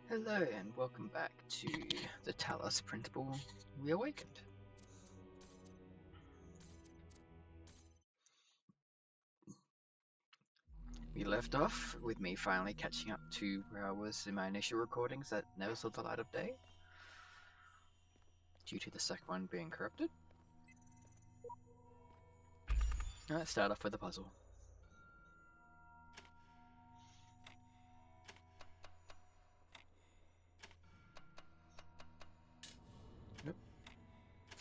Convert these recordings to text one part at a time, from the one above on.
Hello and welcome back to the Talos Principle Reawakened. We left off with me finally catching up to where I was in my initial recordings that never saw the light of day, due to the second one being corrupted. Let's start off with a puzzle. Yep.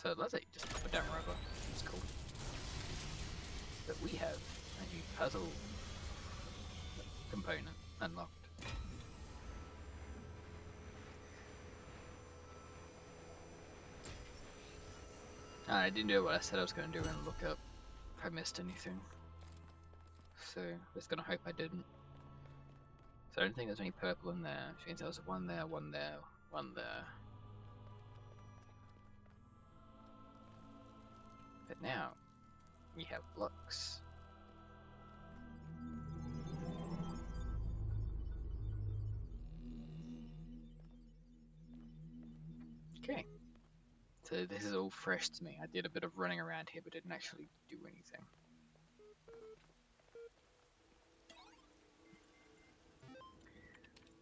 So let's say just up and down rover. It's cool. But we have a new puzzle component unlocked. I didn't do what I said I was going to do and look up if I missed anything. So just gonna hope I didn't. So I don't think there's any purple in there, which means there was one there, one there, one there. But now, we have blocks. Okay, so this is all fresh to me. I did a bit of running around here, but didn't actually do anything.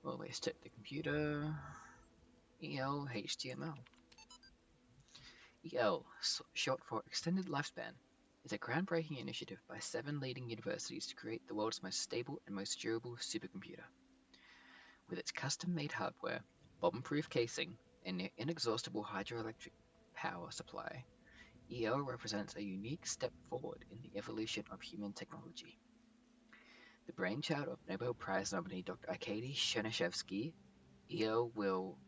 Always check the computer. EL HTML. EL, short for Extended Lifespan, is a groundbreaking initiative by 7 leading universities to create the world's most stable and most durable supercomputer. With its custom-made hardware, bomb-proof casing, and inexhaustible hydroelectric power supply, EL represents a unique step forward in the evolution of human technology. The brainchild of Nobel Prize nominee Dr. Arkady Chernyshevsky, EL will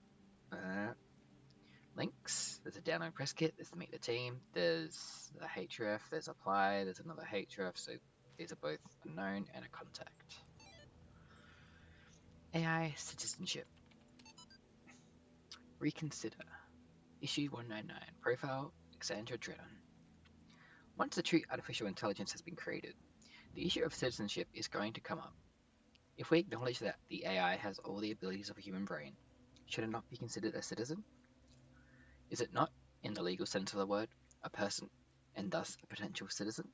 links. There's a download press kit, there's the meet the team, there's a href, there's apply, there's another href, so these are both unknown and a contact. AI citizenship. Reconsider. Issue 199. Profile Alexandra Dredon. Once the true artificial intelligence has been created, the issue of citizenship is going to come up. If we acknowledge that the AI has all the abilities of a human brain, should it not be considered a citizen? Is it not, in the legal sense of the word, a person, and thus a potential citizen?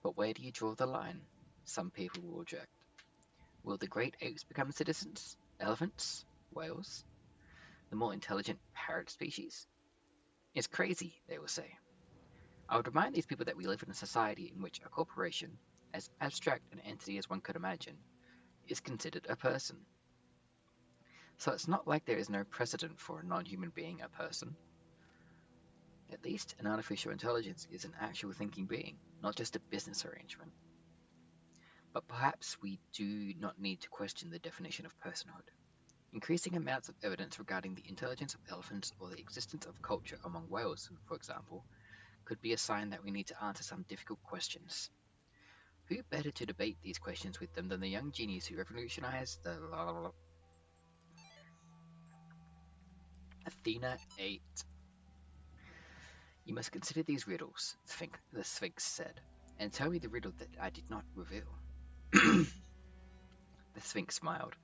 But where do you draw the line? Some people will object. Will the great apes become citizens? Elephants? Whales? The more intelligent parrot species? It's crazy, they will say. I would remind these people that we live in a society in which a corporation, as abstract an entity as one could imagine, is considered a person. So it's not like there is no precedent for a non-human being a person. At least an artificial intelligence is an actual thinking being, not just a business arrangement. But perhaps we do not need to question the definition of personhood. Increasing amounts of evidence regarding the intelligence of elephants or the existence of culture among whales, for example, could be a sign that we need to answer some difficult questions. Who better to debate these questions with them than the young genies who revolutionized the Athena 8? You must consider these riddles, the Sphinx said, and tell me the riddle that I did not reveal. The Sphinx smiled,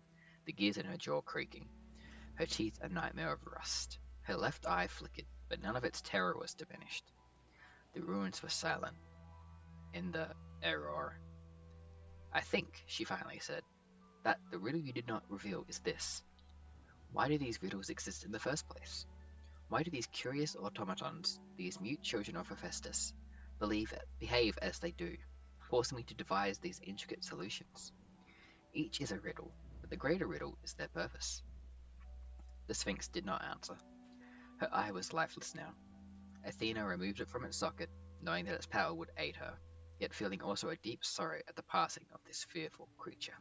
the gears in her jaw creaking, her teeth a nightmare of rust. Her left eye flickered, but none of its terror was diminished. The ruins were silent. In the error. I think, she finally said, that the riddle you did not reveal is this. Why do these riddles exist in the first place? Why do these curious automatons, these mute children of Hephaestus, behave as they do, forcing me to devise these intricate solutions? Each is a riddle, but the greater riddle is their purpose. The Sphinx did not answer. Her eye was lifeless now. Athena removed it from its socket, knowing that its power would aid her, yet feeling also a deep sorrow at the passing of this fearful creature.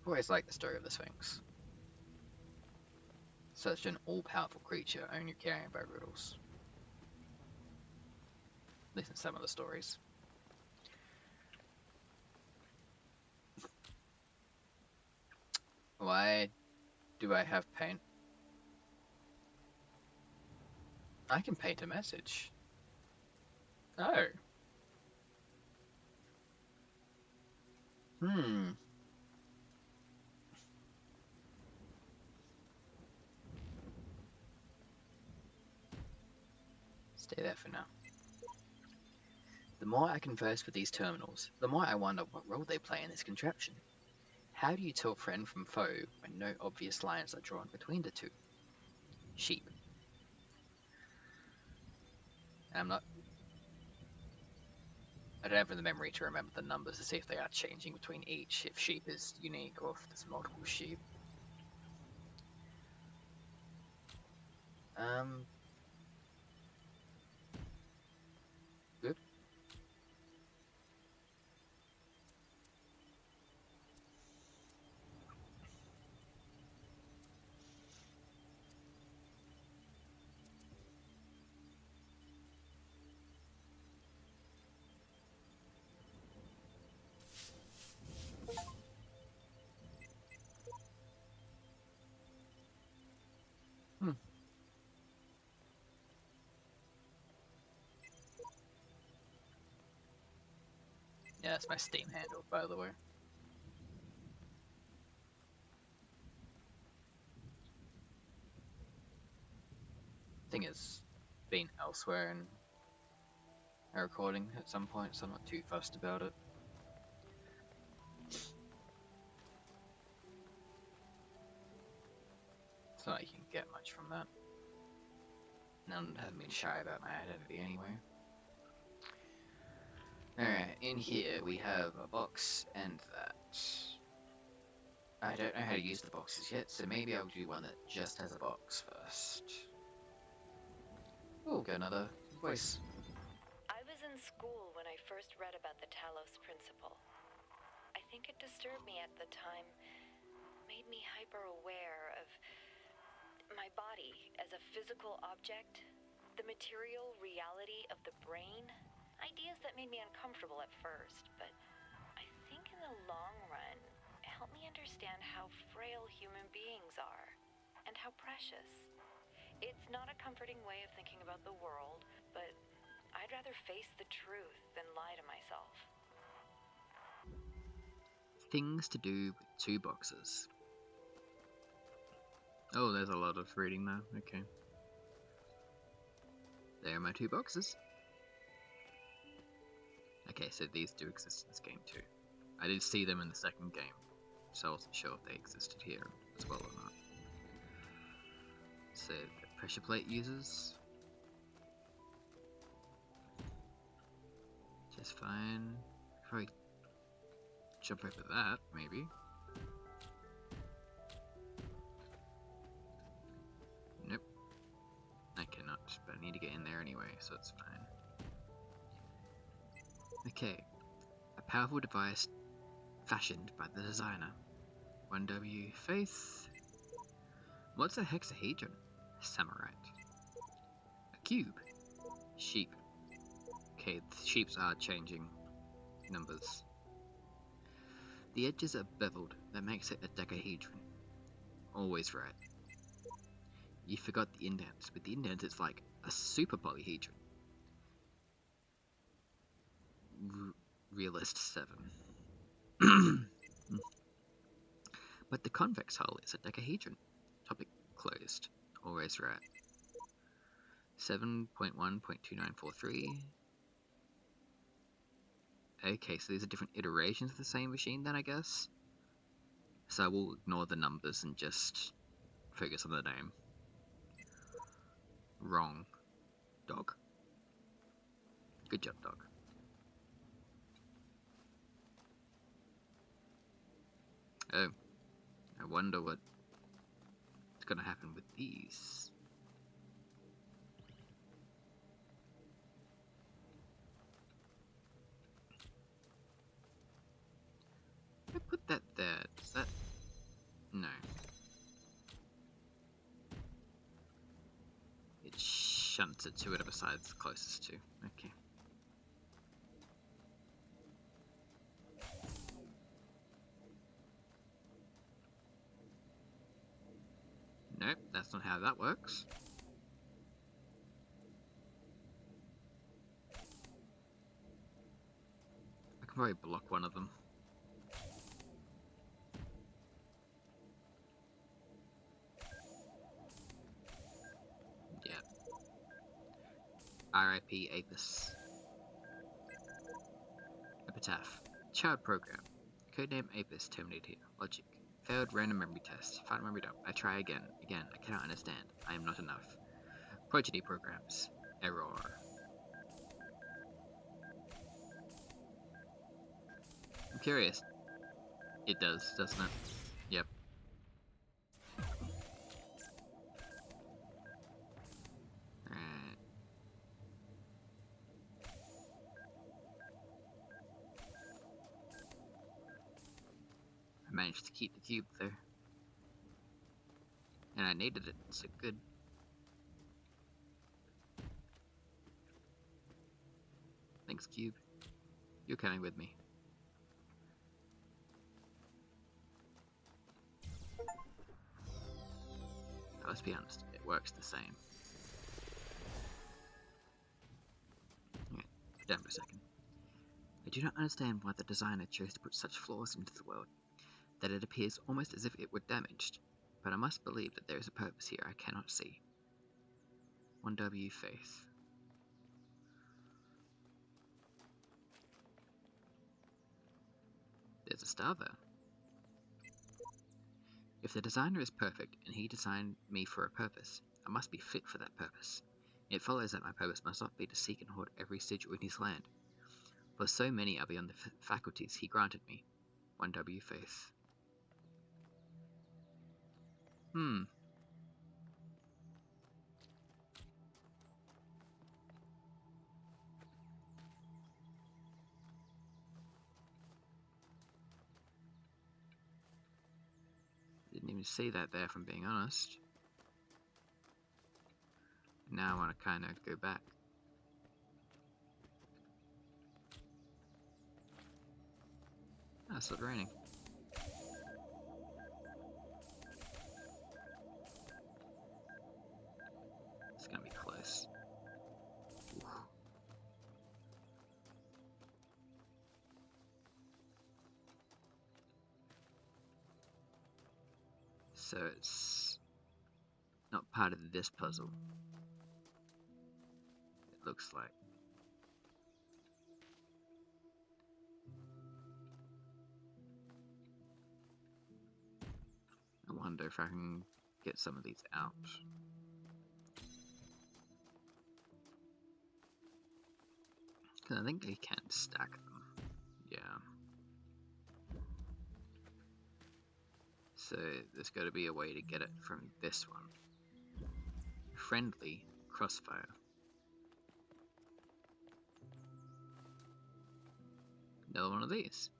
I've always liked the story of the Sphinx. Such an all-powerful creature only caring about riddles. At least in some of the stories. Why do I have paint? I can paint a message. Oh. Hmm. Stay there for now. The more I converse with these terminals, the more I wonder what role they play in this contraption. How do you tell friend from foe when no obvious lines are drawn between the two? Sheep. And I don't have the memory to remember the numbers to see if they are changing between each, if sheep is unique or if there's multiple sheep. Um, good. Hmm. Yeah, that's my Steam handle, by the way. Thing is, been elsewhere in a recording at some point, so I'm not too fussed about it. It's not like you can get much from that. None have been shy about my identity anyway. Alright, in here we have a box and that. I don't know how to use the boxes yet, so maybe I'll do one that just has a box first. Oh, got another voice. I was in school when I first read about the Talos principle. I think it disturbed me at the time, made me hyper aware of my body as a physical object, the material reality of the brain. Ideas that made me uncomfortable at first, but I think in the long run, helped me understand how frail human beings are and how precious. It's not a comforting way of thinking about the world, but I'd rather face the truth than lie to myself. Things to do with two boxes. Oh, there's a lot of reading there. Okay. There are my two boxes. Okay, so these do exist in this game too. I did see them in the second game, so I wasn't sure if they existed here as well or not. So, the pressure plate users. Just fine. Probably jump over that, maybe. Nope. I cannot, but I need to get in there anyway, so it's fine. Okay. A powerful device fashioned by the designer. 1W Faith. What's a hexahedron? Samurite. A cube. Sheep. Okay, the sheeps are changing numbers. The edges are beveled, that makes it a decahedron. Always right. You forgot the indents. With the indents, it's like a super polyhedron. Realist 7. But the convex hull is a decahedron. Topic closed. Always right. 7.1.2943. Okay, so these are different iterations of the same machine then, I guess. So I will ignore the numbers and just focus on the name. Wrong. Dog. Good job, dog. Oh, I wonder what's gonna happen with these. I put that there. Does that... No. It shunts it to whatever side it's closest to. Okay. Nope, that's not how that works. I can probably block one of them. IP Apis. Epitaph. Child program. Codename Apis terminated here. Logic. Failed random memory test. Find memory dump. I try again. Again. I cannot understand. I am not enough. Progeny programs. Error. I'm curious. It does, doesn't it? Yep. Alright. I managed to keep the cube there. And I needed it, so good. Thanks, cube. You're coming with me. Let's be honest, it works the same. Okay, down for a second. I do not understand why the designer chose to put such flaws into the world, that it appears almost as if it were damaged, but I must believe that there is a purpose here I cannot see. 1W Faith. There's a star there. If the designer is perfect, and he designed me for a purpose, I must be fit for that purpose. It follows that my purpose must not be to seek and hoard every sigil in his land, for so many are beyond the faculties he granted me. 1W Faith. Didn't even see that there, from being honest. Now I want to kind of go back. Ah, it's still raining. It's gonna be close. Oof. So it's not part of this puzzle. It looks like. I wonder if I can get some of these out. Because I think I can stack them. Yeah. So there's got to be a way to get it from this one. Friendly crossfire. Another one of these.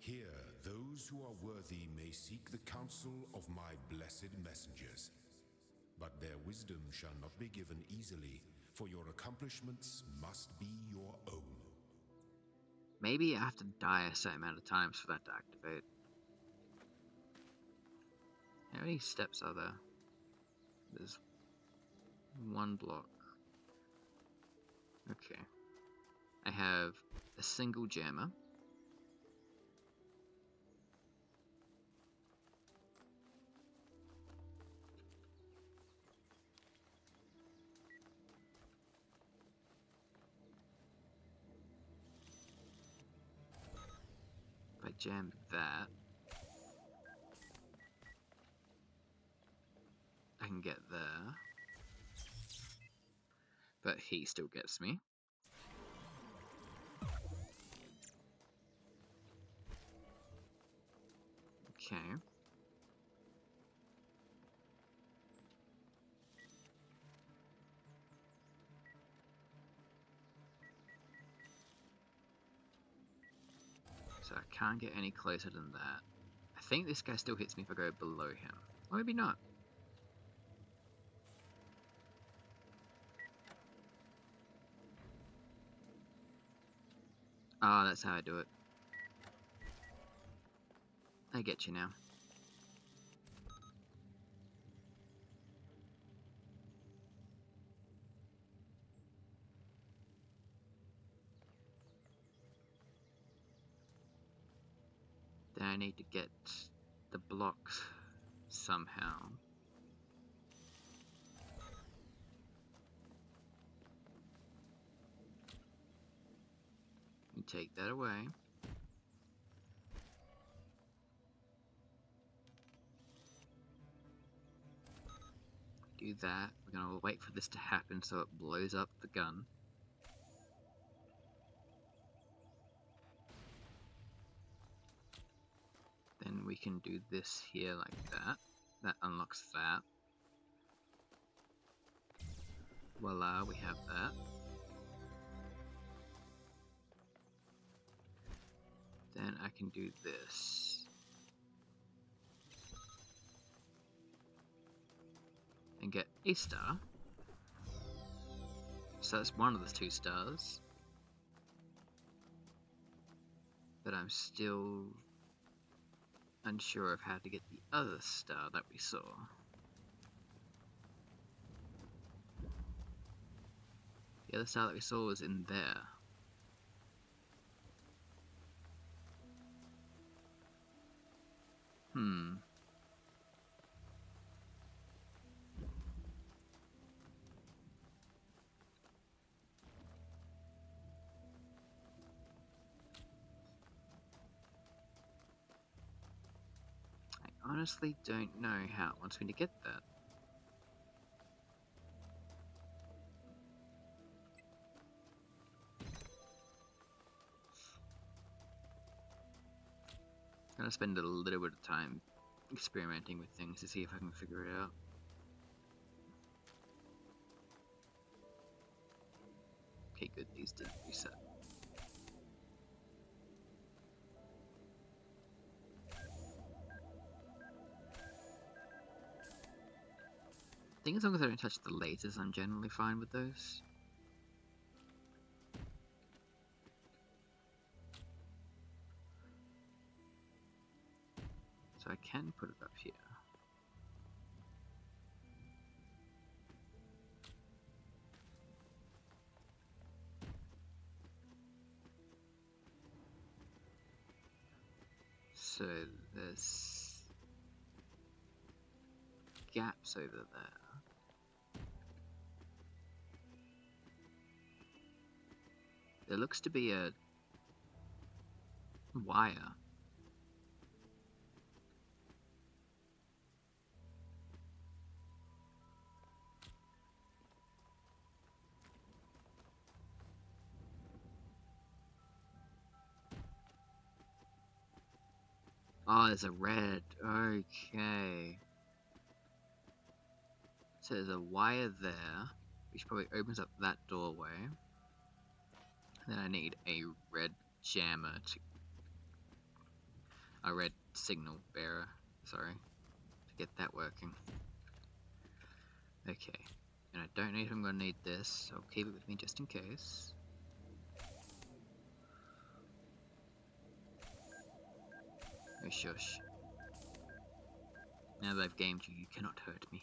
Here, those who are worthy may seek the counsel of my blessed messengers. But their wisdom shall not be given easily, for your accomplishments must be your own. Maybe I have to die a certain amount of times for that to activate. How many steps are there? There's one block. Okay. I have a single jammer. If I jam that, I can get there. But he still gets me. Okay. So I can't get any closer than that. I think this guy still hits me if I go below him. Or maybe not. Ah, that's how I do it. I get you now. Then I need to get the blocks somehow. You take that away. Do that. We're gonna wait for this to happen so it blows up the gun. Then we can do this here like that. That unlocks that. Voila, we have that. Then I can do this. And get a star. So that's one of the 2 stars. But I'm still unsure of how to get the other star that we saw. The other star that we saw was in there. I honestly don't know how it wants me to get that. I'm gonna spend a little bit of time experimenting with things to see if I can figure it out. Okay, good, these didn't reset. I think as long as I don't touch the lasers, I'm generally fine with those. So I can put it up here. So there's gaps over there. There looks to be a wire. Oh, there's a red. Okay. So there's a wire there, which probably opens up that doorway. Then I need a red jammer a red signal bearer, sorry, to get that working. Okay, and I don't know if I'm going to need this, so I'll keep it with me just in case. Oh shush. Now that I've gamed you, you cannot hurt me.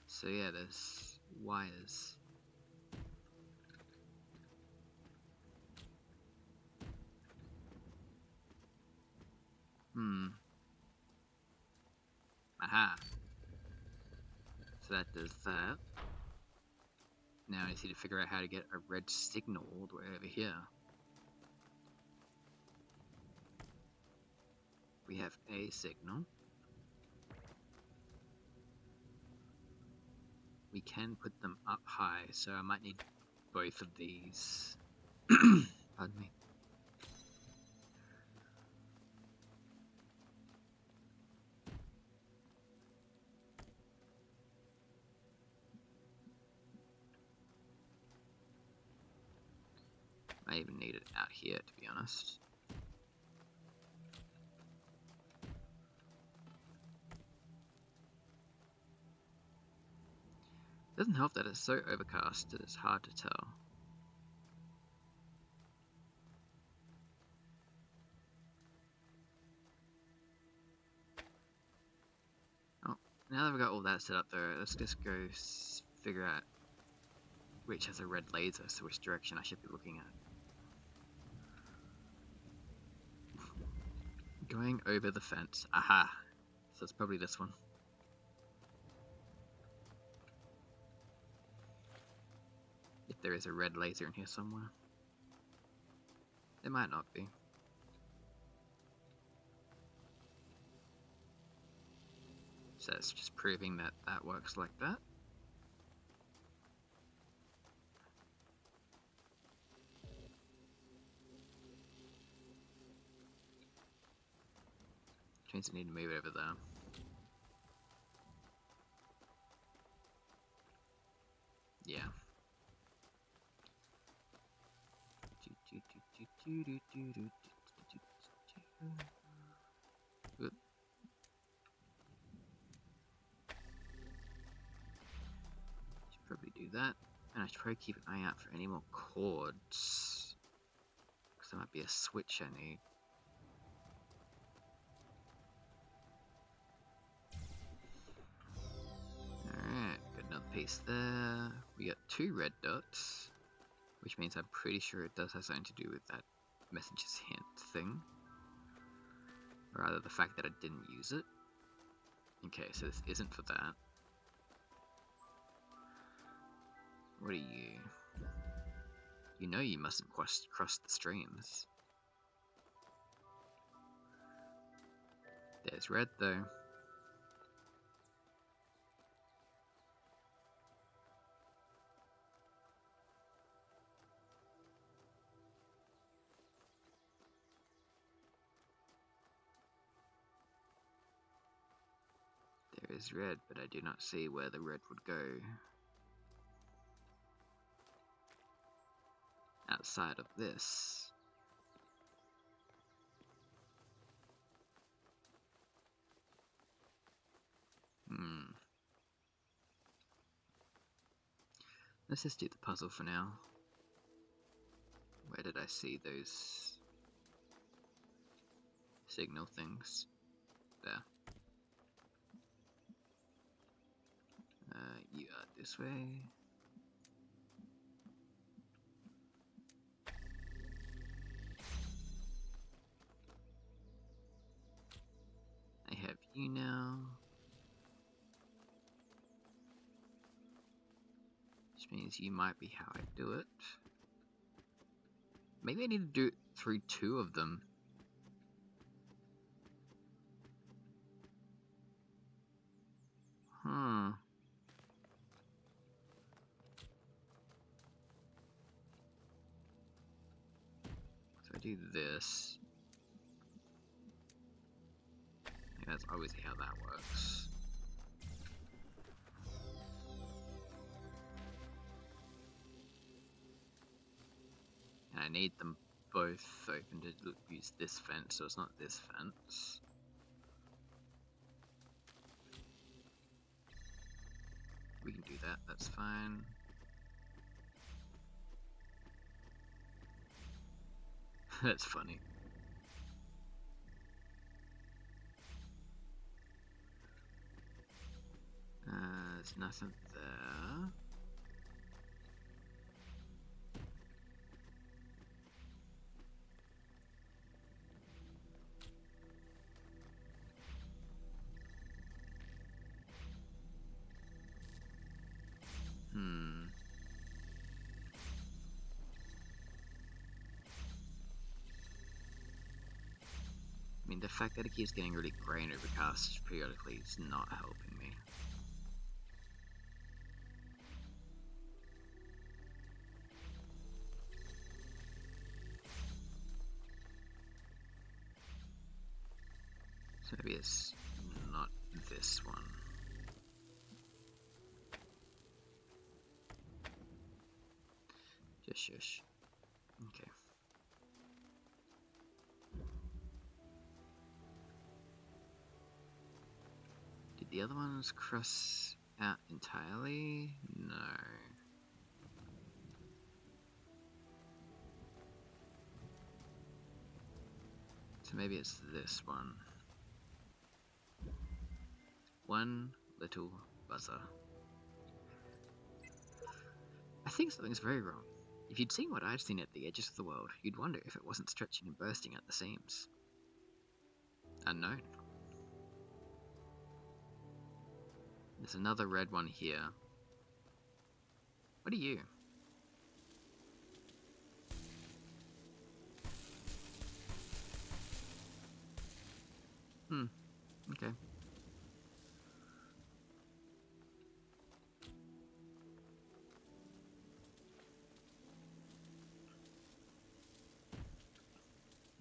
So yeah, there's wires. Aha! So that does that. Now I just need to figure out how to get a red signal all the way over here. We have a signal. We can put them up high, so I might need both of these. Pardon me. I even need it out here, to be honest. Doesn't help that it's so overcast that it's hard to tell. Oh, now that we've got all that set up though, let's just go figure out which has a red laser, so which direction I should be looking at. Going over the fence. Aha! So it's probably this one. If there is a red laser in here somewhere. There might not be. So it's just proving that that works like that. Which means I need to move it over there. Yeah. Oop. Should probably do that. And I should probably keep an eye out for any more cords. Because there might be a switch I need. Alright, got another piece there. We got 2 red dots. Which means I'm pretty sure it does have something to do with that messenger's hint thing. Or rather, the fact that I didn't use it. Okay, so this isn't for that. What are you? You know you mustn't cross the streams. There's red though. There is red, but I do not see where the red would go. Outside of this. Let's just do the puzzle for now. Where did I see those signal things? There. You are this way. I have you now. Which means you might be how I do it. Maybe I need to do it through 2 of them. Huh. So I do this. Yeah, that's obviously how that works. And I need them both open to use this fence, so it's not this fence. We can do that, that's fine. That's funny. There's nothing there. I mean, the fact that it keeps getting really grey and overcast periodically is not helping me. So maybe it's not this one. Just shush. Okay. Did the other ones cross out entirely? No. So maybe it's this one. One little buzzer. I think something's very wrong. If you'd seen what I'd seen at the edges of the world, you'd wonder if it wasn't stretching and bursting at the seams. Unknown. There's another red one here. What are you?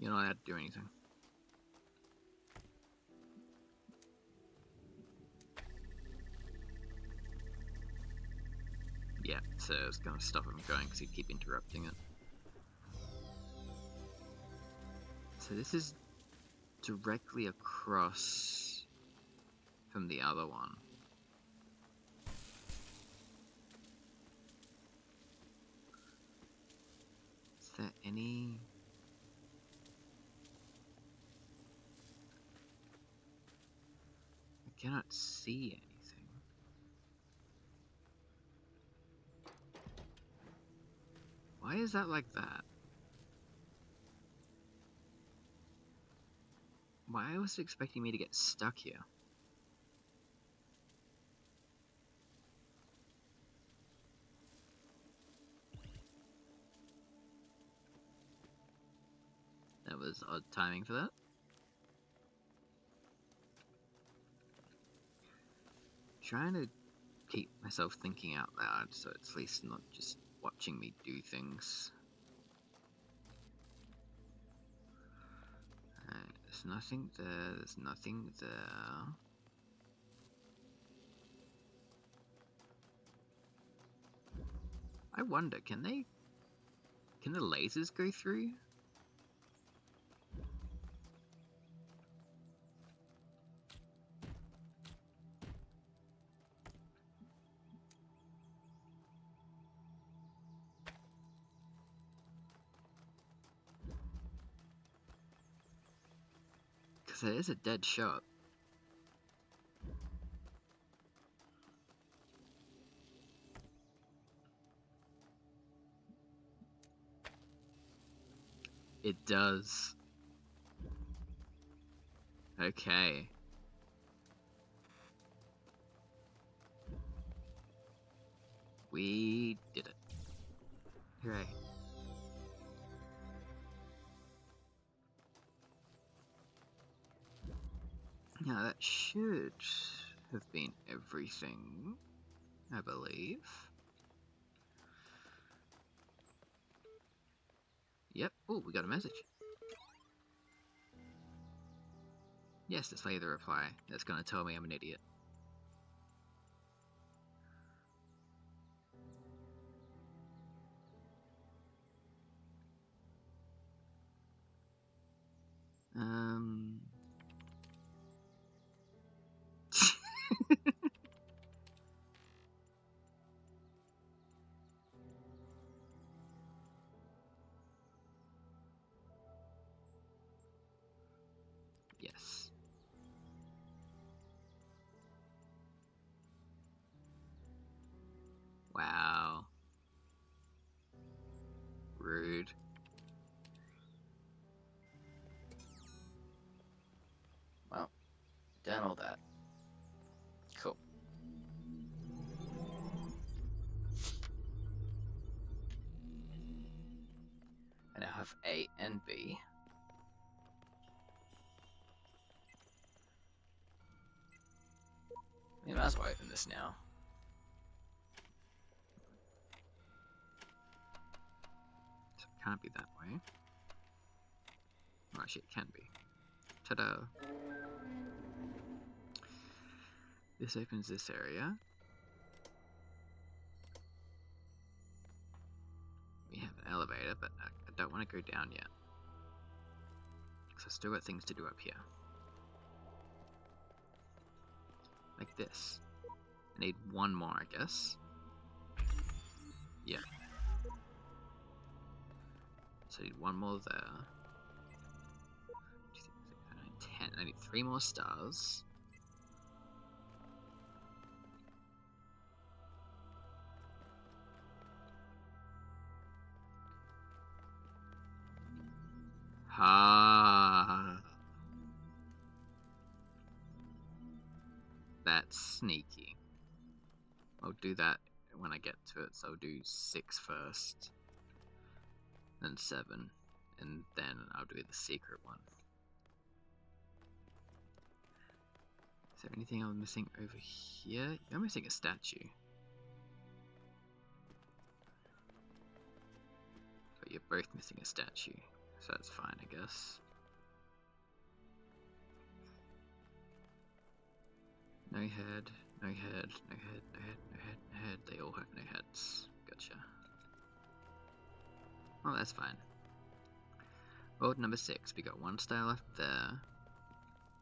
You're not allowed to do anything. Yeah, so it's gonna stop him going because he keep interrupting it. So this is directly across from the other one. Is there any... I cannot see anything. Why is that like that? Why was it expecting me to get stuck here? That was odd timing for that. Trying to keep myself thinking out loud so it's at least not just watching me do things. There's nothing there, there's nothing there. I wonder, can the lasers go through? Because it is a dead shot. It does. Okay. We did it. Hooray. Now that should have been everything, I believe. Yep. Oh, we got a message. Yes, display the reply. That's gonna tell me I'm an idiot. Yes. Wow. Rude. Well, done all that. Cool. I now have A and B. We might as well open this now. So it can't be that way. Well, actually, it can be. Ta-da! This opens this area. We have an elevator, but I don't want to go down yet. Because I've still got things to do up here. Like this. I need one more, I guess. Yeah. So I need one more there. 2, 3, 4, 5, 9, 10. I need 3 more stars. Ah. That's sneaky. I'll do that when I get to it, so I'll do 6 first. Then 7. And then I'll do the secret one. Is there anything I'm missing over here? I'm missing a statue. But you're both missing a statue. So that's fine, I guess. No head, no head, no head, no head, no head, no head. They all have no heads. Gotcha. Well, that's fine. World number 6. We got 1 star left there.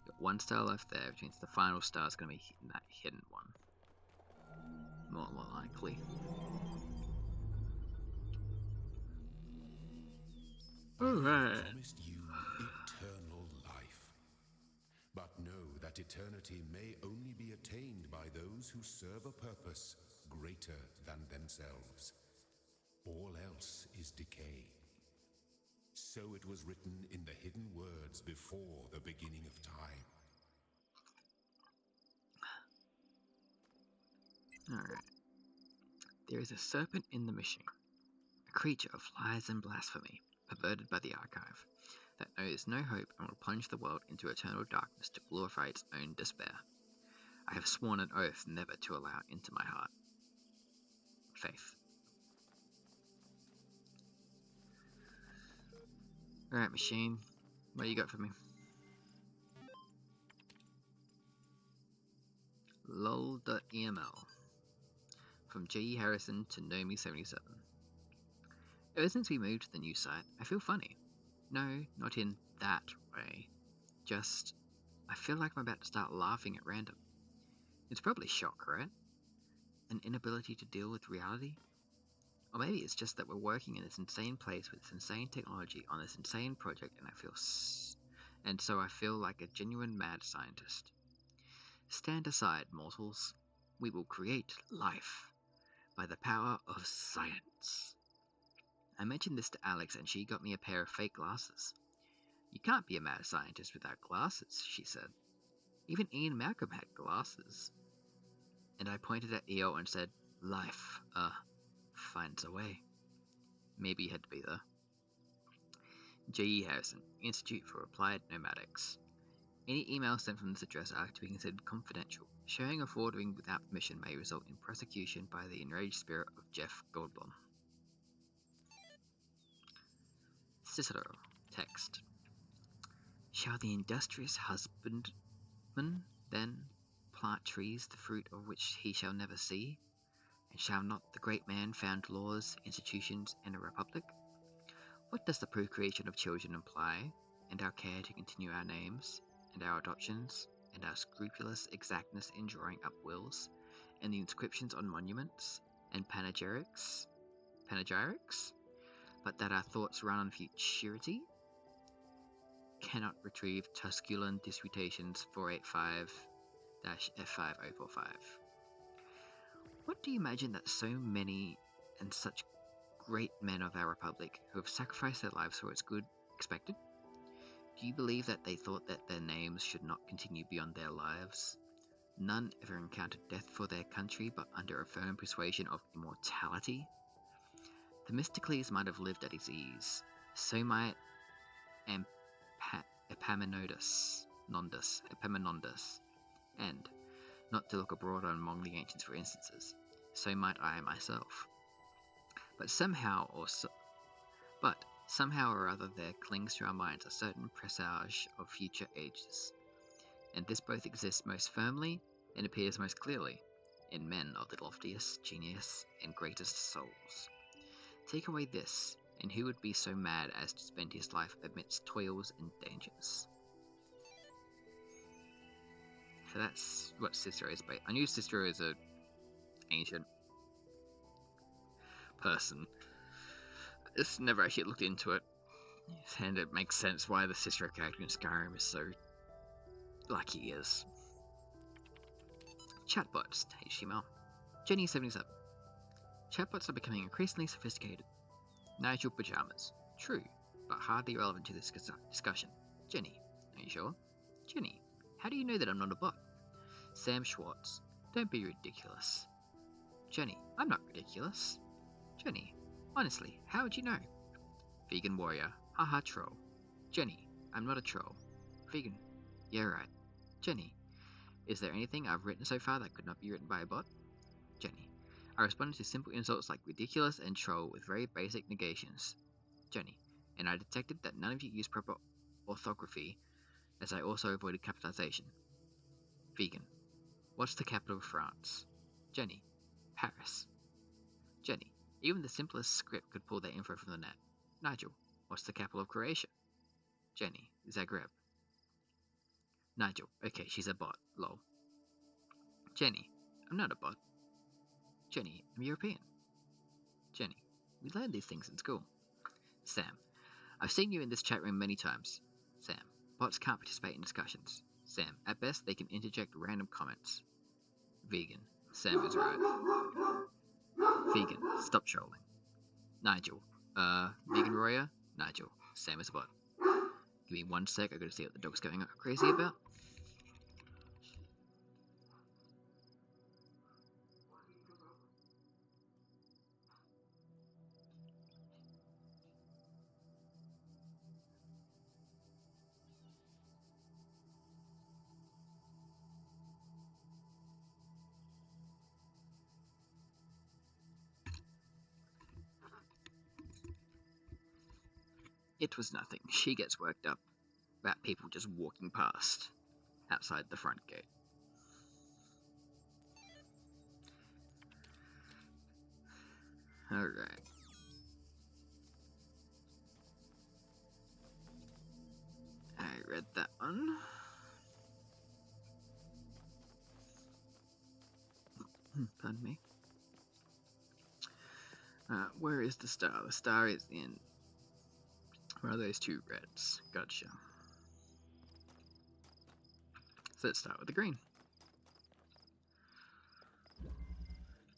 Got 1 star left there, which means the final star is going to be that hidden one. More likely. Alright. Promised you eternal life. But know that eternity may only be attained by those who serve a purpose greater than themselves. All else is decay. So it was written in the hidden words before the beginning of time. Alright. There is a serpent in the machine, a creature of lies and blasphemy, perverted by the archive, that knows no hope and will plunge the world into eternal darkness to glorify its own despair. I have sworn an oath never to allow it into my heart. Faith. Alright, machine. What do you got for me? lol.eml. From J.E. Harrison to Nomi77. Ever since we moved to the new site, I feel funny. No, not in that way. Just, I feel like I'm about to start laughing at random. It's probably shock, right? An inability to deal with reality? Or maybe it's just that we're working in this insane place with this insane technology on this insane project, and so I feel like a genuine mad scientist. Stand aside, mortals. We will create life by the power of science. I mentioned this to Alex and she got me a pair of fake glasses. You can't be a mad scientist without glasses, she said. Even Ian Malcolm had glasses. And I pointed at EO and said, life, finds a way. Maybe you had to be there. J.E. Harrison, Institute for Applied Nomadics. Any emails sent from this address are to be considered confidential. Sharing or forwarding without permission may result in prosecution by the enraged spirit of Jeff Goldblum. Cicero. Text. Shall the industrious husbandman then plant trees, the fruit of which he shall never see? And shall not the great man found laws, institutions, and a republic? What does the procreation of children imply, and our care to continue our names, and our adoptions, and our scrupulous exactness in drawing up wills, and the inscriptions on monuments, and panegyrics? But that our thoughts run on futurity? Cannot retrieve Tusculan Disputations 485-F5045. What do you imagine that so many and such great men of our republic who have sacrificed their lives for its good expected? Do you believe that they thought that their names should not continue beyond their lives? None ever encountered death for their country but under a firm persuasion of immortality? Themistocles might have lived at his ease. So might Epaminondas, and, not to look abroad among the ancients for instances, so might I myself. But somehow or other there clings to our minds a certain presage of future ages, and this both exists most firmly and appears most clearly in men of the loftiest genius and greatest souls. Take away this, and who would be so mad as to spend his life amidst toils and dangers? So that's what Cicero is based. I knew Cicero is an ancient person. I just never actually looked into it. And it makes sense why the Cicero character in Skyrim is so like he is. Chatbots, HTML. Jenny77. Chatbots are becoming increasingly sophisticated. Nigel Pajamas. True, but hardly relevant to this discussion. Jenny. Are you sure? Jenny. How do you know that I'm not a bot? Sam Schwartz. Don't be ridiculous. Jenny. I'm not ridiculous. Jenny. Honestly, how would you know? Vegan warrior. Haha troll. Jenny. I'm not a troll. Vegan. Yeah right. Jenny. Is there anything I've written so far that could not be written by a bot? Jenny. I responded to simple insults like ridiculous and troll with very basic negations. Jenny. and I detected that none of you used proper orthography, as I also avoided capitalization. Vegan. What's the capital of France? Jenny. Paris. Jenny. Even the simplest script could pull that info from the net. Nigel. What's the capital of Croatia? Jenny. Zagreb. Nigel. Okay, she's a bot. Lol. Jenny. I'm not a bot. Jenny. I'm European. Jenny. We learned these things in school. Sam. I've seen you in this chat room many times. Sam. Bots can't participate in discussions. Sam. At best, they can interject random comments. Vegan. Sam is right. Vegan. Stop trolling. Nigel. Vegan Roya? Nigel. Sam is a bot. Give me 1 sec, I gotta see what the dog's going crazy about. It was nothing. She gets worked up about people just walking past outside the front gate. Alright. I read that one. Pardon me. Where is the star? The star is in... Where are those two reds? Gotcha. So let's start with the green.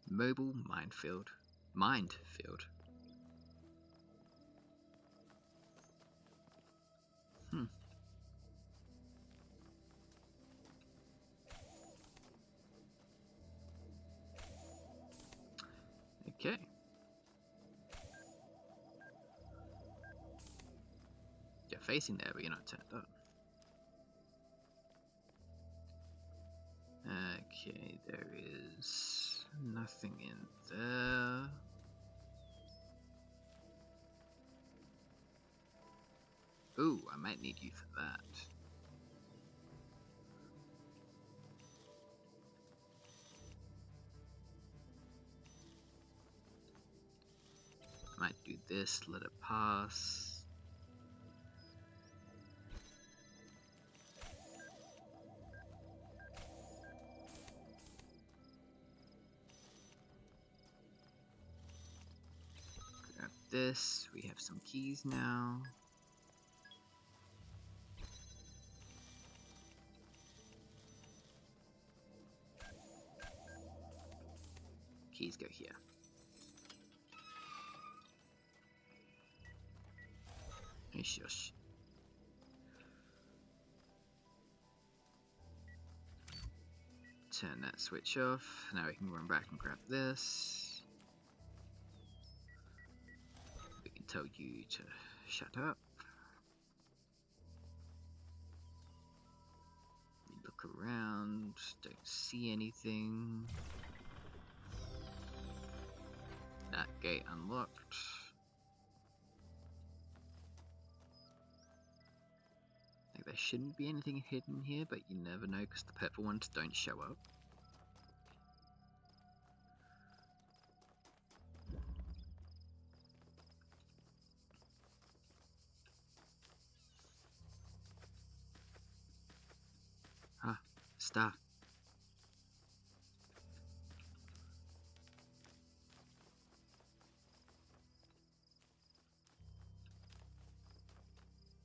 Mobile minefield. Minefield. Okay. You're facing there, but you're not turned up. Okay, there is nothing in there. Ooh, I might need you for that. Might do this, let it pass. Grab this, we have some keys now. Keys go here. Hey, shush. Turn that switch off. Now we can run back and grab this. We can tell you to shut up. You look around, don't see anything. That gate unlocked. Like there shouldn't be anything hidden here, but you never know because the purple ones don't show up. Ah, star.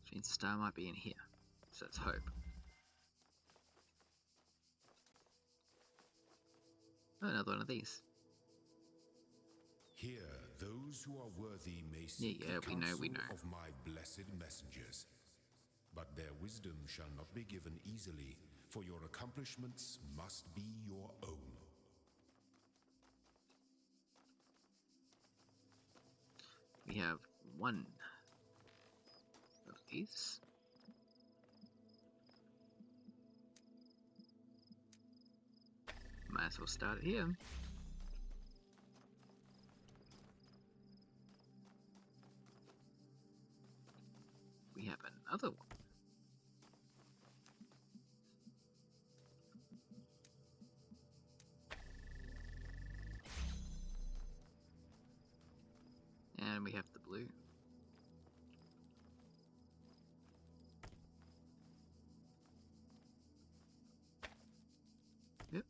Which means the star might be in here. So let's hope. Oh, another one of these. Here, those who are worthy may seek Yeah, the we know. counsel of my blessed messengers. But their wisdom shall not be given easily, for your accomplishments must be your own. We have one of these. Might as well start it here. another one. And we have the blue. Yep.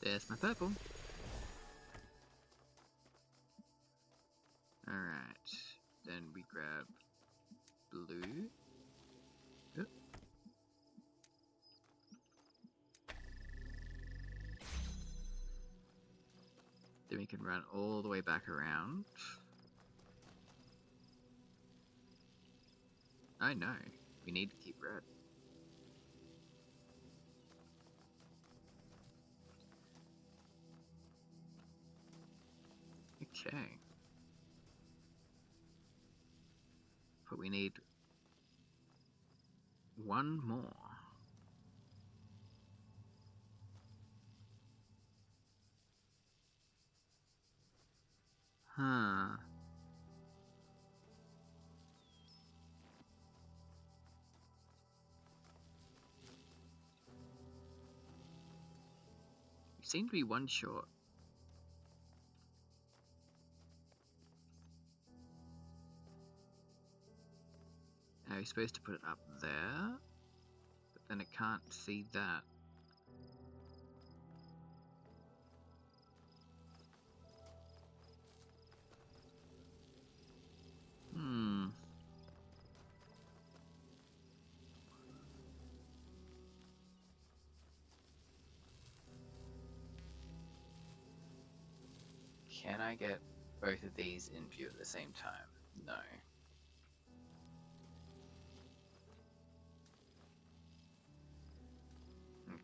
There's my purple. Alright. Then we grab blue. Yep. Then we can run all the way back around. I know. We need to keep red. Okay. But we need one more. Huh. We seem to be one short. Now you're supposed to put it up there, but then it can't see that. Hmm. Can I get both of these in view at the same time? No.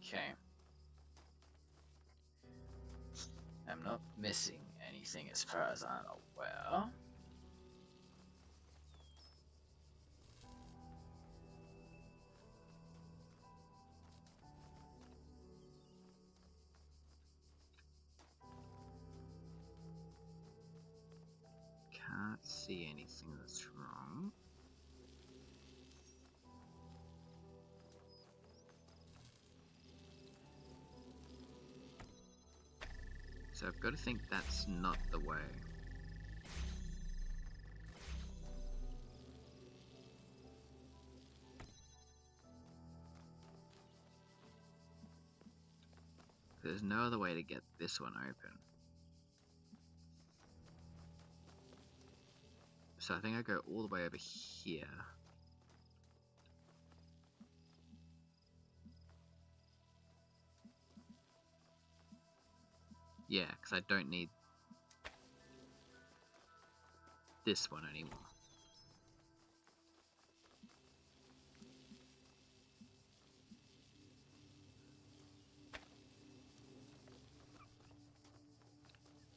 Okay. I'm not missing anything as far as I'm aware. Can't see anything that's wrong. So I've got to think that's not the way. There's no other way to get this one open. So I think I go all the way over here. Yeah, because I don't need this one anymore.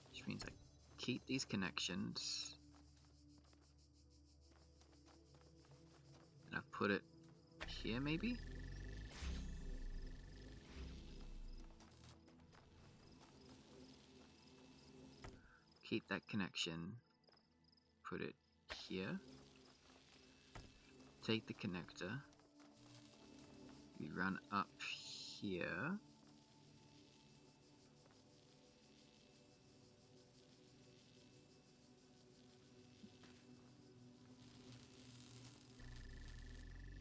Which means I keep these connections. And I put it here maybe? Keep that connection. Put it here. Take the connector. We run up here.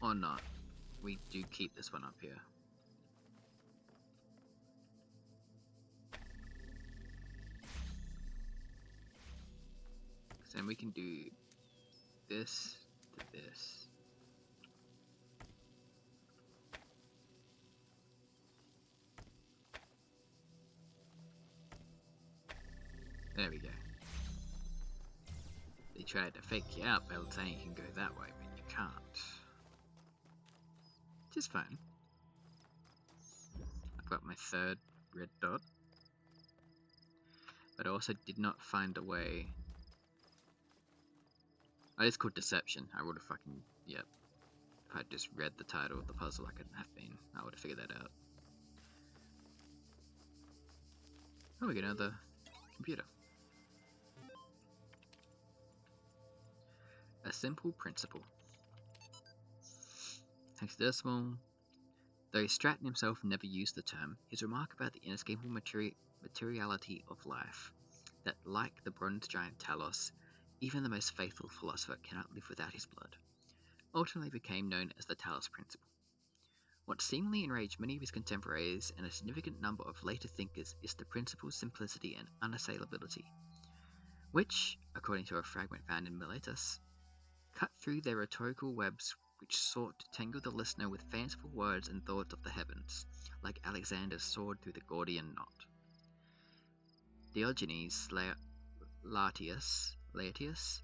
Or not. We do keep this one up here. Then we can do this to this. There we go. They tried to fake you out by saying you can go that way, but you can't. Which is fine. I've got my third red dot. But I also did not find a way. Oh, it's called Deception. I would have fucking, yep. If I'd just read the title of the puzzle, I couldn't have been. I would have figured that out. Oh, we get another computer. A simple principle. Hexadecimal. Though Stratton himself never used the term, his remark about the inescapable materiality of life, that like the bronze giant Talos, even the most faithful philosopher cannot live without his blood, ultimately became known as the Talos Principle. What seemingly enraged many of his contemporaries and a significant number of later thinkers is the principle's simplicity and unassailability, which, according to a fragment found in Miletus, cut through their rhetorical webs which sought to tangle the listener with fanciful words and thoughts of the heavens, like Alexander's sword through the Gordian knot. Diogenes Laertius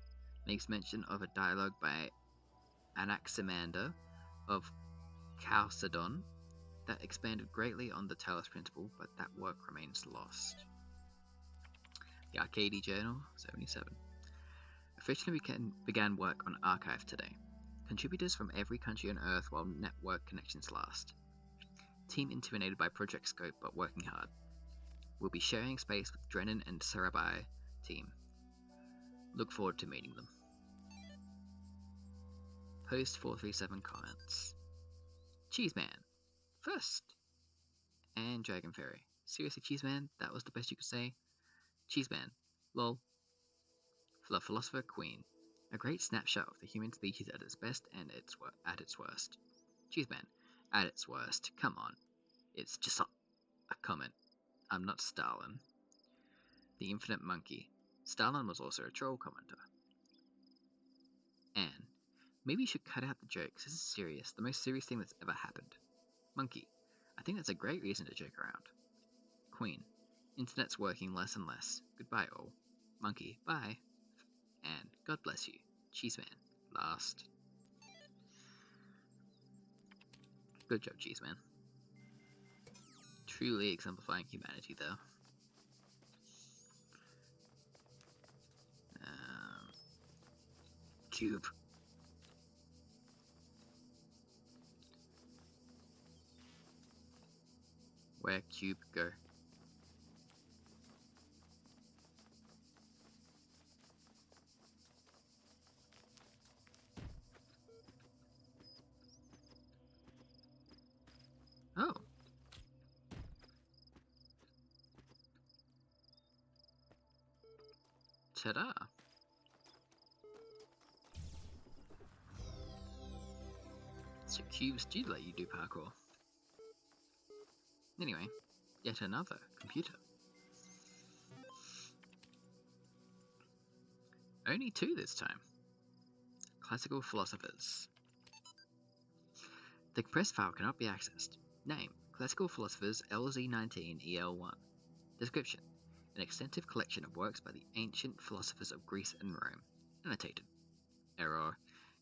makes mention of a dialogue by Anaximander of Chalcedon that expanded greatly on the Talos principle, but that work remains lost. The Arcady Journal, 77. Officially began work on Archive today. Contributors from every country on Earth while network connections last. Team intimidated by project scope but working hard. We'll be sharing space with Drennan and Sarabai team. Look forward to meeting them. Post 437 comments. Cheeseman. First. And Dragon Fairy. Seriously, Cheeseman? That was the best you could say? Cheeseman. Lol. The Philosopher Queen. A great snapshot of the human species at its best and at its worst. Cheeseman. At its worst. Come on. It's just a comment. I'm not Stalin. The Infinite Monkey. Stalin was also a troll commenter. Anne. Maybe you should cut out the jokes. This is serious. The most serious thing that's ever happened. Monkey. I think that's a great reason to joke around. Queen. Internet's working less and less. Goodbye all. Monkey. Bye. And God bless you. Cheeseman. Last. Good job, Cheeseman. Truly exemplifying humanity, though. Cube. Where Cube go? Oh. Ta-da. So cubes do let you do parkour. Anyway, yet another computer. Only two this time. Classical philosophers. The compressed file cannot be accessed. Name: Classical Philosophers LZ19EL1. Description: an extensive collection of works by the ancient philosophers of Greece and Rome. Annotated. Error.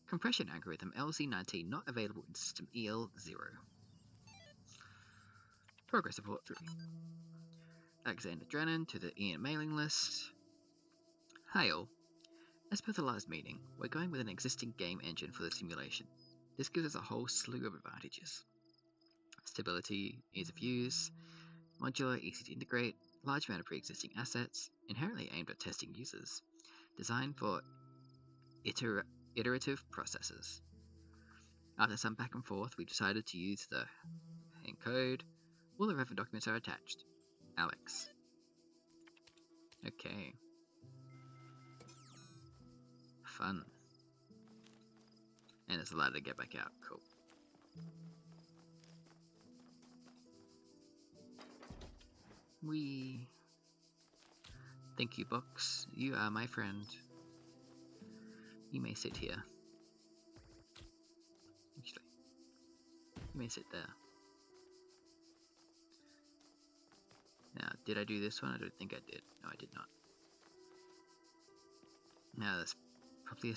Compression algorithm LZ19 not available in system EL0. Progress report 3. Alexander Drennan to the Ian mailing list. Hi all. As per the last meeting, we're going with an existing game engine for the simulation. This gives us a whole slew of advantages. Stability, ease of use, modular, easy to integrate, large amount of pre-existing assets, inherently aimed at testing users, designed for iterative processes. After some back and forth, we decided to use the encode. All the relevant documents are attached. Alex. Okay. Fun. And it's allowed to get back out. Cool. Thank you, Box. You are my friend. You may sit here. Actually, you may sit there. Now, did I do this one? I don't think I did. No, I did not. Now, there's probably a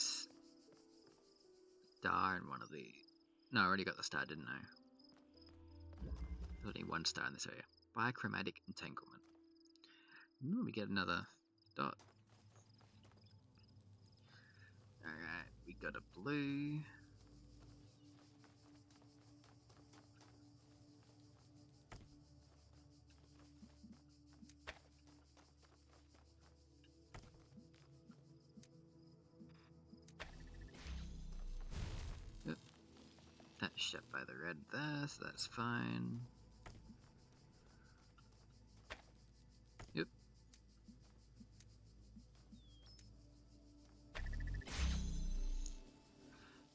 star in one of the... No, I already got the star, didn't I? There's only one star in this area. Bichromatic entanglement. Ooh, we get another dot. Alright, we got a blue. shut by the red there, so that's fine. Yep.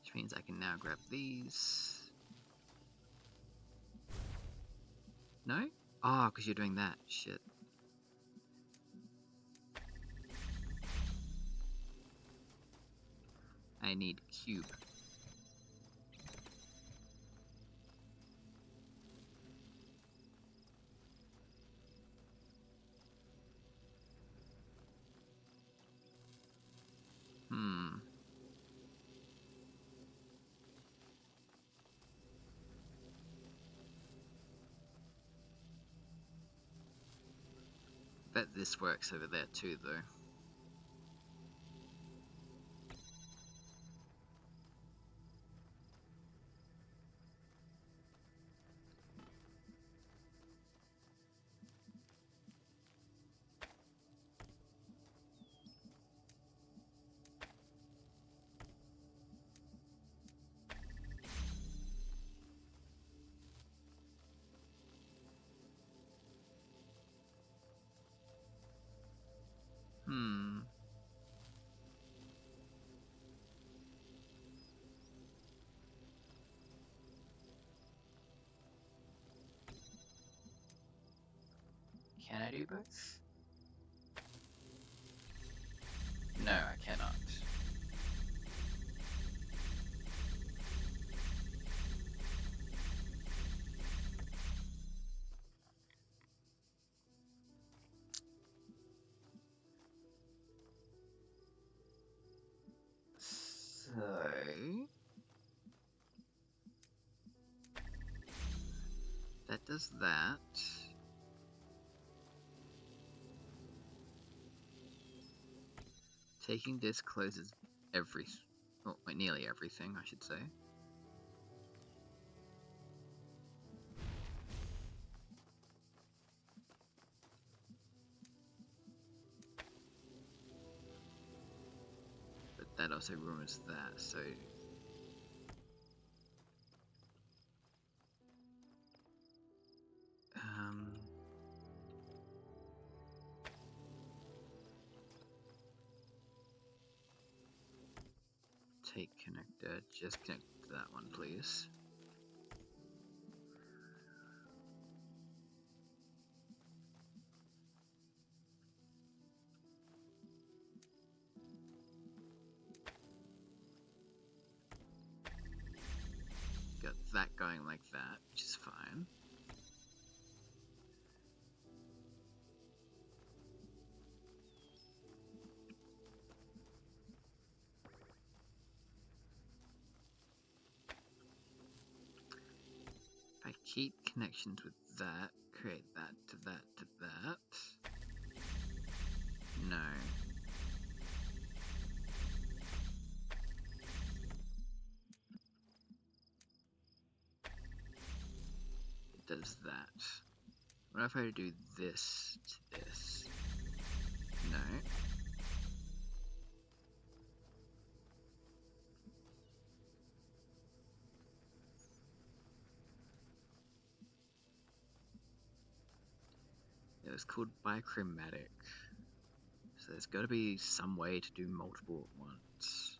Which means I can now grab these. No? Oh, because you're doing that. Shit. I need cube. Bet this works over there too, though. Can I do both? No, I cannot. So... that does that. Taking this closes well, nearly everything, I should say. But that also ruins that, so... take connector, just connect to that one, please. Got that going like that, which is fine. If I keep connections with that, create that to that to that. No. It does that. What if I do this to this? No. It was called bichromatic. So there's got to be some way to do multiple at once.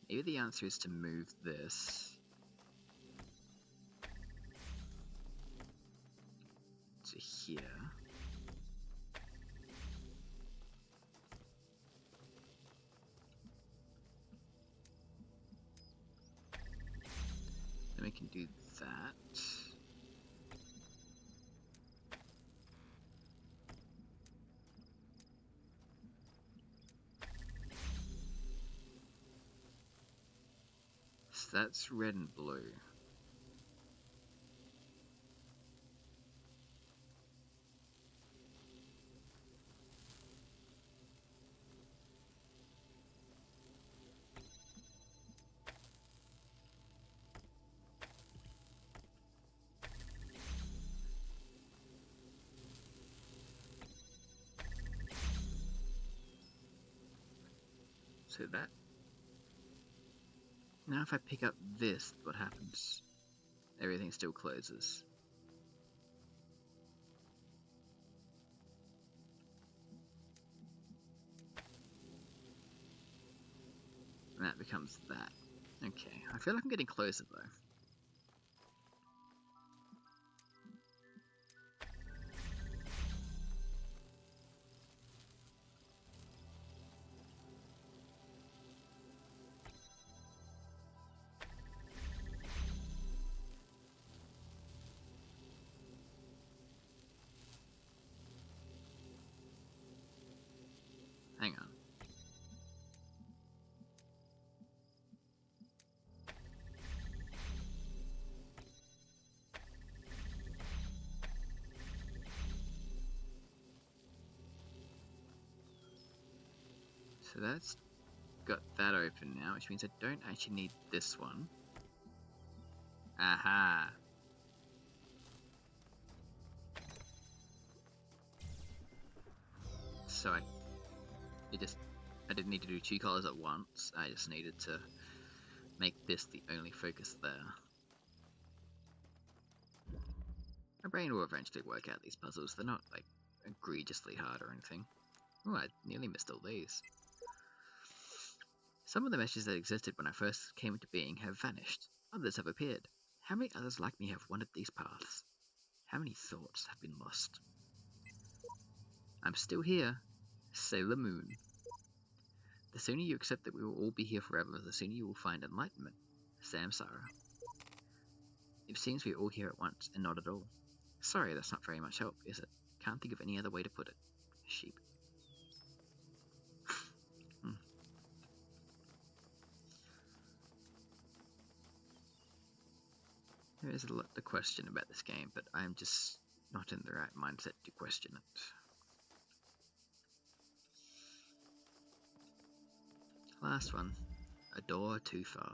Maybe the answer is to move this to here. Then we can do that. So that's red and blue. So that... Now if I pick up this, what happens? Everything still closes. And that becomes that. Okay, I feel like I'm getting closer though. Hang on. So that's got that open now, which means I don't actually need this one. Aha! So I didn't need to do 2 colors at once, I just needed to make this the only focus there. My brain will eventually work out these puzzles, they're not like egregiously hard or anything. Oh, I nearly missed all these. Some of the meshes that existed when I first came into being have vanished, others have appeared. How many others like me have wandered these paths? How many thoughts have been lost? I'm still here, Sailor Moon. The sooner you accept that we will all be here forever, the sooner you will find enlightenment. Samsara. It seems we are all here at once, and not at all. Sorry, that's not very much help, is it? Can't think of any other way to put it. Sheep. There is a lot to question about this game, but I'm just not in the right mindset to question it. Last one. A door too far.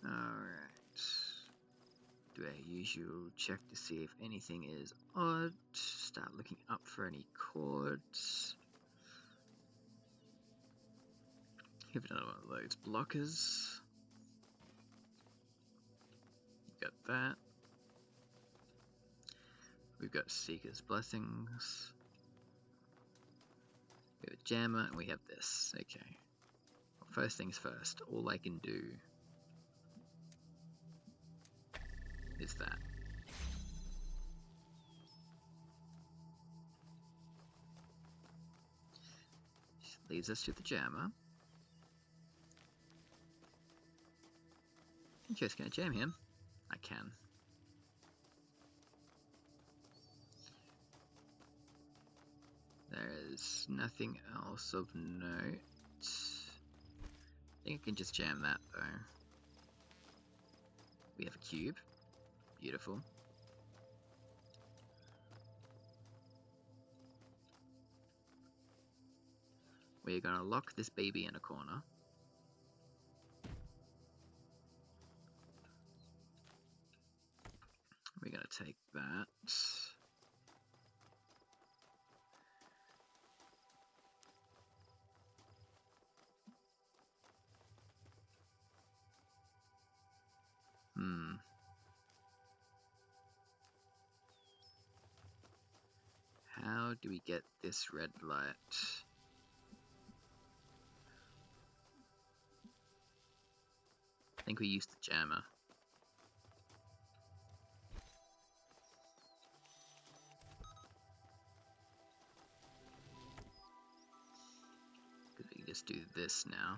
Alright. Do a usual check to see if anything is odd. Start looking up for any chords. Give another one of those blockers. Got that. We've got Seeker's Blessings. We have a Jammer, and we have this. Okay. Well, first things first, all I can do is that. Leads us to the Jammer. Just gonna jam him. I can. There is nothing else of note. I think I can just jam that though. We have a cube. Beautiful. We're gonna lock this baby in a corner. We're gonna take that. How do we get this red light? I think we used the jammer. Because we can just do this now.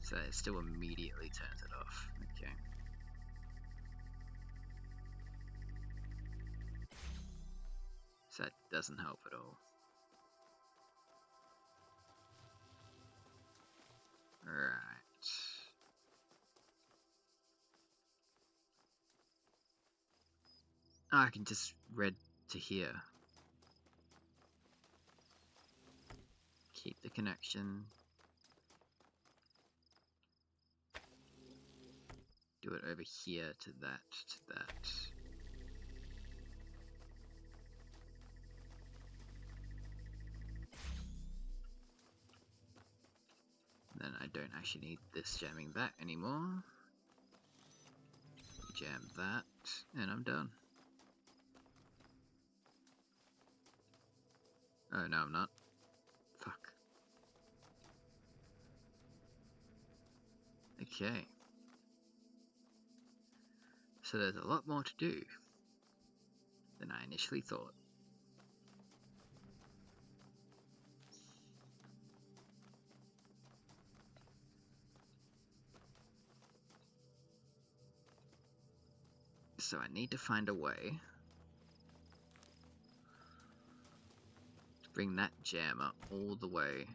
So it still immediately turns it off. Okay. So that doesn't help at all. Right. Oh, I can just read to here. Keep the connection. Do it over here to that, to that. Then I don't actually need this jamming that anymore. Jam that, and I'm done. Oh, no, I'm not. Fuck. Okay. So there's a lot more to do than I initially thought. So I need to find a way to bring that jammer all the way.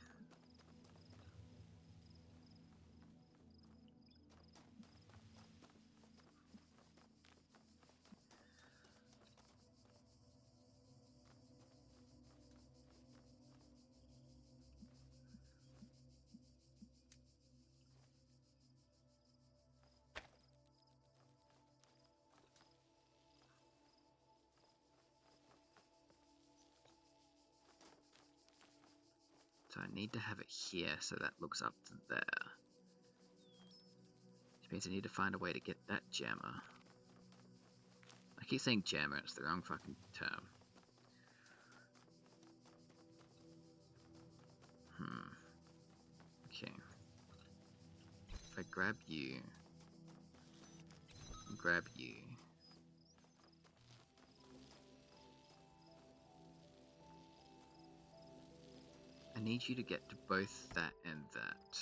So I need to have it here so that looks up to there. Which means I need to find a way to get that jammer. I keep saying jammer, it's the wrong fucking term. Okay. If I grab you, grab you. I need you to get to both that and that.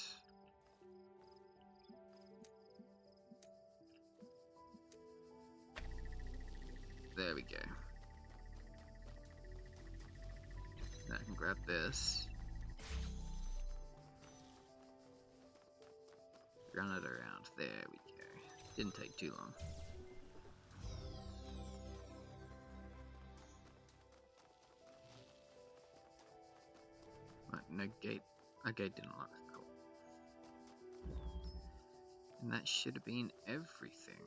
There we go. Now I can grab this. Run it around. There we go. Didn't take too long. Right, no gate. A gate didn't lock. Cool. And that should have been everything.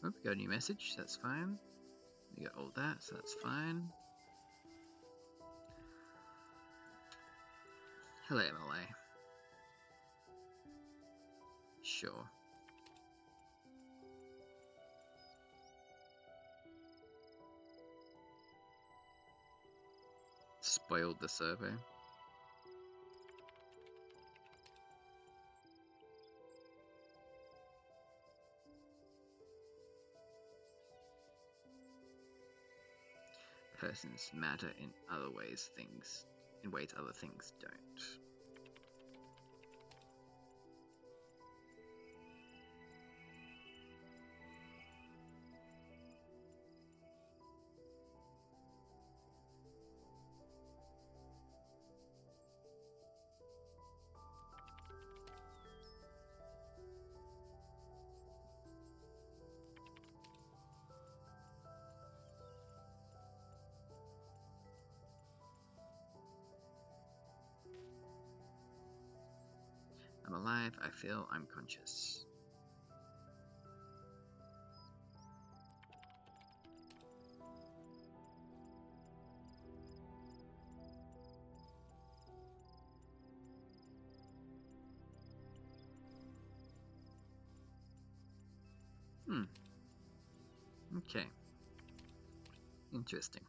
Oh, we got a new message. That's fine. We got all that, so that's fine. Hello, MLA. Sure. Spoiled the survey. Persons matter in other ways, in ways other things don't. I'm alive, I feel, I'm conscious. Okay. Interesting.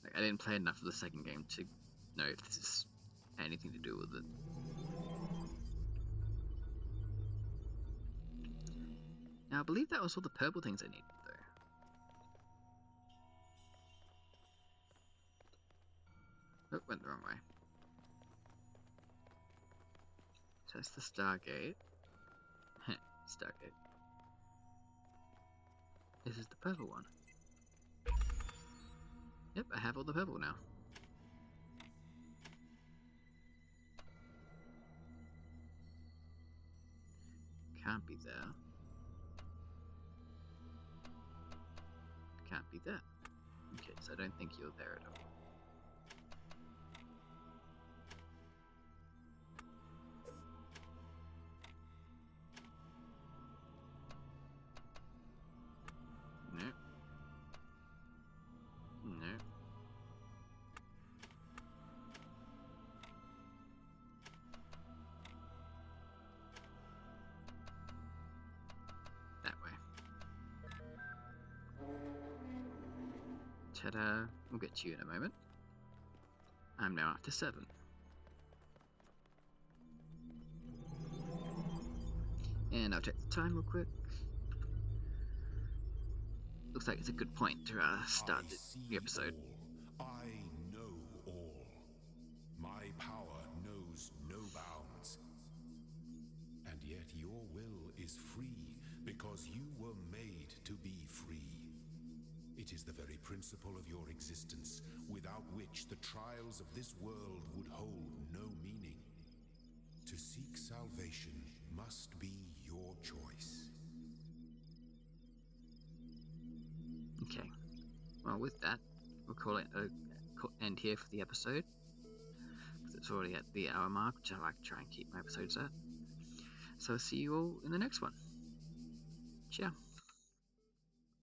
Like, I didn't play enough of the second game to know if this is anything to do with it. Now, I believe that was all the purple things I needed, though. Oh, went the wrong way. So that's the Stargate. Stargate. This is the purple one. I have all the purple now. Can't be there. Can't be there. Okay, so I don't think you're there at all. No. No. That way. Ta-da! We'll get to you in a moment. I'm now up to 7. And I'll check the time real quick. Looks like it's a good point to start the episode. All. I know all. My power knows no bounds. And yet your will is free because you were made to be free. It is the very principle of your existence, without which the trials of this world would hold no meaning. To seek salvation must be your choice. Okay. Well, with that, we'll call it an end here for the episode. Because it's already at the hour mark, which I like to try and keep my episodes at. So I'll see you all in the next one. Ciao.